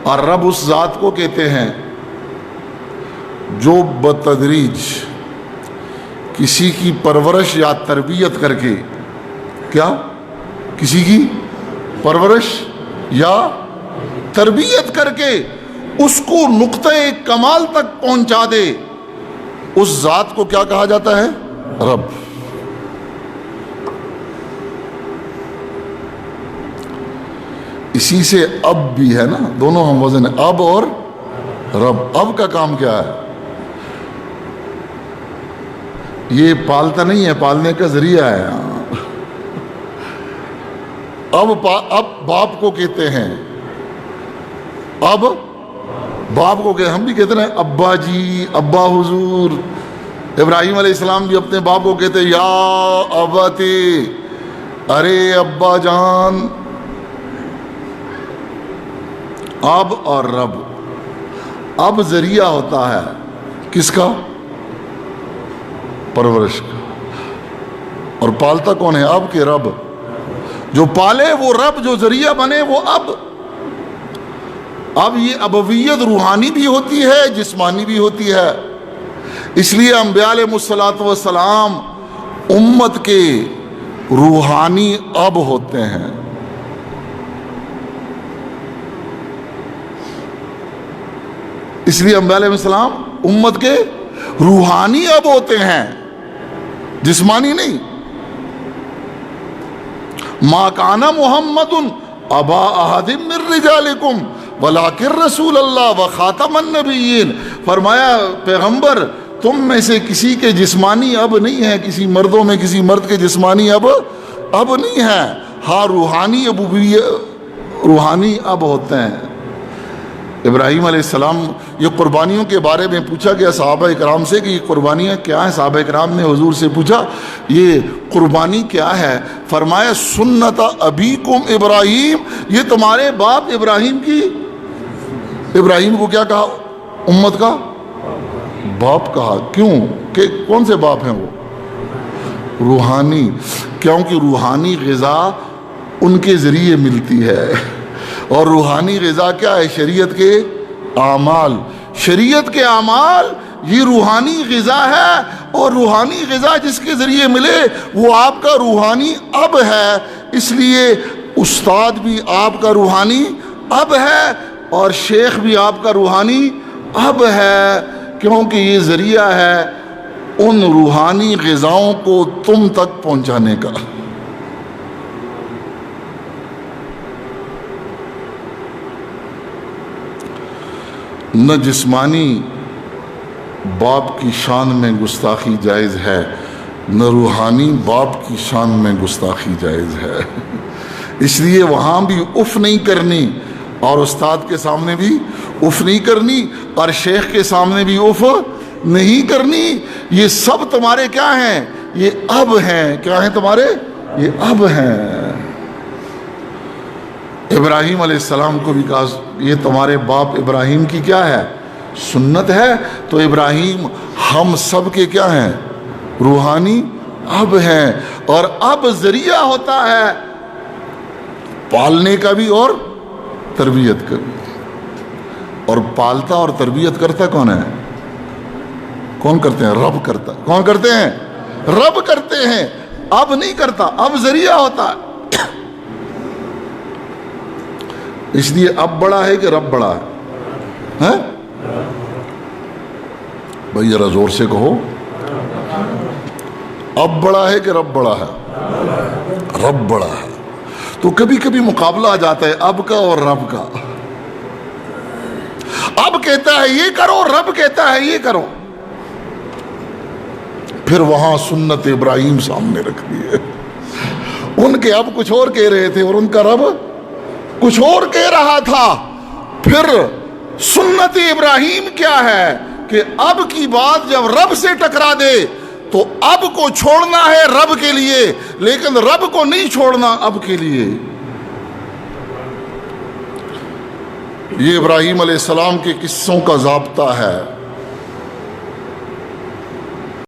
اور رب اس ذات کو کہتے ہیں جو بتدریج کسی کی پرورش یا تربیت کر کے، کیا؟ کسی کی پرورش یا تربیت کر کے اس کو نقطۂ کمال تک پہنچا دے، اس ذات کو کیا کہا جاتا ہے؟ رب۔ اسی سے اب بھی ہے نا، دونوں ہم وزن ہیں، اب اور رب۔ اب کا کام کیا ہے؟ یہ پالتا نہیں ہے، پالنے کا ذریعہ ہے۔ اب باپ کو کہتے ہیں، اب باپ کو کہتے ہیں، ہم بھی کہتے ہیں ابا جی، ابا حضور۔ ابراہیم علیہ السلام بھی اپنے باپ کو کہتے ہیں یا ابتی، ارے ابا جان۔ اب اور رب، اب ذریعہ ہوتا ہے کس کا؟ پرورش کا۔ اور پالتا کون ہے؟ اب کے رب۔ جو پالے وہ رب، جو ذریعہ بنے وہ اب۔ اب یہ ابویت روحانی بھی ہوتی ہے، جسمانی بھی ہوتی ہے۔ اس لیے انبیاء علیہ الصلوۃ والسلام امت کے روحانی اب ہوتے ہیں۔ اس لیے انبیاء علیہ السلام امت کے روحانی اب ہوتے ہیں، جسمانی نہیں۔ ما کان محمد ابا احد من رجالکم ولکن رسول اللہ وخاتم النبیین۔ فرمایا پیغمبر تم میں سے کسی کے جسمانی اب نہیں ہے، کسی مردوں میں کسی مرد کے جسمانی اب نہیں ہے، ہاں روحانی روحانی اب ہوتے ہیں۔ ابراہیم علیہ السلام، یہ قربانیوں کے بارے میں پوچھا گیا صحابہ اکرام سے کہ یہ قربانیاں کیا ہیں؟ صحابہ اکرام نے حضور سے پوچھا یہ قربانی کیا ہے؟ فرمایا سنت ابیکم ابراہیم، یہ تمہارے باپ ابراہیم کی۔ ابراہیم کو کیا کہا؟ امت کا باپ کہا۔ کیوں؟ کہ کون سے باپ ہیں وہ؟ روحانی۔ کیونکہ روحانی غذا ان کے ذریعے ملتی ہے، اور روحانی غذا کیا ہے؟ شریعت کے اعمال۔ شریعت کے اعمال یہ روحانی غذا ہے، اور روحانی غذا جس کے ذریعے ملے وہ آپ کا روحانی اب ہے۔ اس لیے استاد بھی آپ کا روحانی اب ہے، اور شیخ بھی آپ کا روحانی اب ہے، کیونکہ یہ ذریعہ ہے ان روحانی غذاؤں کو تم تک پہنچانے کا۔ نہ جسمانی باپ کی شان میں گستاخی جائز ہے، نہ روحانی باپ کی شان میں گستاخی جائز ہے۔ اس لیے وہاں بھی اف نہیں کرنی، اور استاد کے سامنے بھی اف نہیں کرنی، اور شیخ کے سامنے بھی اف نہیں کرنی۔ یہ سب تمہارے کیا ہیں؟ یہ اب ہیں۔ کیا ہیں تمہارے؟ یہ اب ہیں۔ ابراہیم علیہ السلام کو بھی کہا یہ تمہارے باپ ابراہیم کی کیا ہے؟ سنت ہے۔ تو ابراہیم ہم سب کے کیا ہیں؟ روحانی اب ہیں، اور اب ذریعہ ہوتا ہے پالنے کا بھی اور تربیت کا بھی۔ اور پالتا اور تربیت کرتا کون ہے؟ کون کرتے ہیں؟ رب کرتا۔ کون کرتے ہیں؟ رب کرتے ہیں۔ اب نہیں کرتا، اب ذریعہ ہوتا ہے۔ اس لیے اب بڑا ہے کہ رب بڑا ہے؟ بھائی ذرا زور سے کہو، اب بڑا ہے کہ رب بڑا ہے؟ رب بڑا ہے۔ تو کبھی کبھی مقابلہ آ جاتا ہے اب کا اور رب کا۔ اب کہتا ہے یہ کرو، رب کہتا ہے یہ کرو، پھر وہاں سنت ابراہیم سامنے رکھ دی ہے۔ ان کے اب کچھ اور کہہ رہے تھے اور ان کا رب کچھ اور کہہ رہا تھا۔ پھر سنت ابراہیم کیا ہے کہ اب کی بات جب رب سے ٹکرا دے تو اب کو چھوڑنا ہے رب کے لیے، لیکن رب کو نہیں چھوڑنا اب کے لیے۔ یہ ابراہیم علیہ السلام کے قصوں کا ضابطہ ہے۔